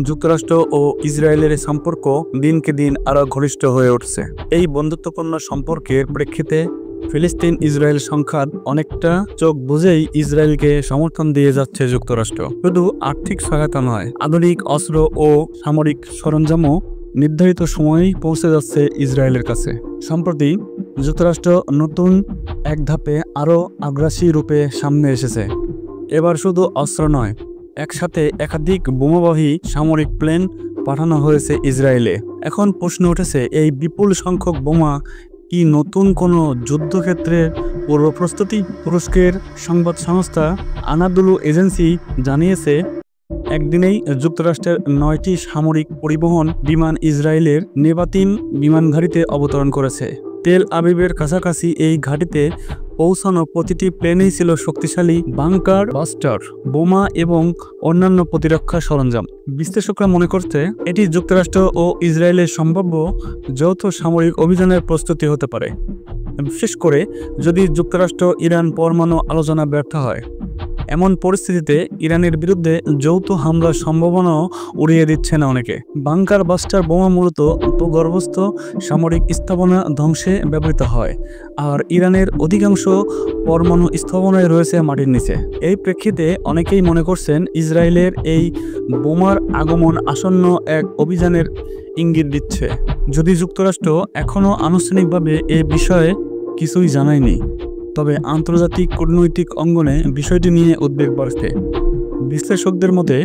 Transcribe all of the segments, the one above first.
যুক্তরাষ্ট্র ও ইসরায়েলের সম্পর্ক দিনকে দিন আরও ঘনিষ্ঠ হয়ে উঠছে। এই বন্ধুত্বপূর্ণ সম্পর্কের প্রেক্ষিতে ফিলিস্তিন ইসরায়েল সংঘাত অনেকটা চোখ বুঝেই ইসরায়েলকে সমর্থন দিয়ে যাচ্ছে যুক্তরাষ্ট্র। শুধু আর্থিক সহায়তা নয়, আধুনিক অস্ত্র ও সামরিক সরঞ্জামও নির্ধারিত সময়েই পৌঁছে যাচ্ছে ইসরায়েলের কাছে। সম্প্রতি যুক্তরাষ্ট্র নতুন এক ধাপে আরও আগ্রাসী রূপে সামনে এসেছে। এবার শুধু অস্ত্র নয়, একসাথে একাধিক বোমাবাহী সামরিক প্লেন পাঠানো হয়েছে ইসরায়েলে। এখন প্রশ্ন উঠেছে, এই বিপুল সংখ্যক বোমা কি নতুন কোনো যুদ্ধক্ষেত্রের পূর্ব প্রস্তুতি? তুরস্কের সংবাদ সংস্থা আনাদুলু এজেন্সি জানিয়েছে, একদিনেই যুক্তরাষ্ট্রের 9টি সামরিক পরিবহন বিমান ইসরায়েলের নেভাতিম বিমান ঘাঁটিতে অবতরণ করেছে। তেল আবিবের কাছাকাছি এই ঘাঁটিতে পৌঁছানো প্রতিটি প্লেনেই ছিল শক্তিশালী বাংকার বাস্টার বোমা এবং অন্যান্য প্রতিরক্ষা সরঞ্জাম। বিশ্লেষকরা মনে করছে, এটি যুক্তরাষ্ট্র ও ইসরায়েলের সম্ভাব্য যৌথ সামরিক অভিযানের প্রস্তুতি হতে পারে, বিশেষ করে যদি যুক্তরাষ্ট্র ইরান পরমাণু আলোচনা ব্যর্থ হয়। এমন পরিস্থিতিতে ইরানের বিরুদ্ধে যৌথ হামলার সম্ভাবনাও উড়িয়ে দিচ্ছে না অনেকে। বাংকার বাস্টার বোমা মূলত ভূগর্ভস্থ সামরিক স্থাপনা ধ্বংসে ব্যবহৃত হয়, আর ইরানের অধিকাংশ পরমাণু স্থাপনায় রয়েছে মাটির নিচে। এই প্রেক্ষিতে অনেকেই মনে করছেন, ইসরায়েলের এই বোমার আগমন আসন্ন এক অভিযানের ইঙ্গিত দিচ্ছে। যদি যুক্তরাষ্ট্র এখনও আনুষ্ঠানিকভাবে এ বিষয়ে কিছুই জানায়নি, তবে আন্তর্জাতিক কূটনৈতিক অঙ্গনে বিষয়টি নিয়ে উদ্বেগ বাড়ছে। বিশ্লেষকদের মতে,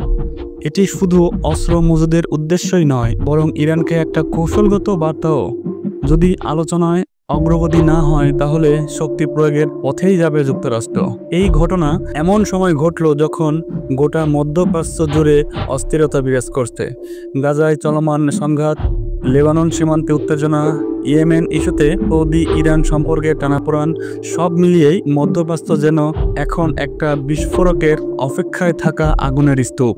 এটি শুধু অস্ত্র মজুদের উদ্দেশ্যই নয়, বরং ইরানকে একটা কৌশলগত বার্তাও। যদি আলোচনায় অগ্রগতি না হয়, তাহলে শক্তি প্রয়োগের পথেই যাবে যুক্তরাষ্ট্র। এই ঘটনা এমন সময় ঘটল যখন গোটা মধ্যপ্রাচ্য জুড়ে অস্থিরতা বিরাজ করছে। গাজায় চলমান সংঘাত, লেবানন সীমান্তে উত্তেজনা, ইয়েমেন ইস্যুতে সৌদি ইরান সম্পর্কে টানাপোড়েন, সব মিলিয়েই মধ্যপ্রাচ্য যেন এখন একটা বিস্ফোরকের অপেক্ষায় থাকা আগুনের স্তূপ।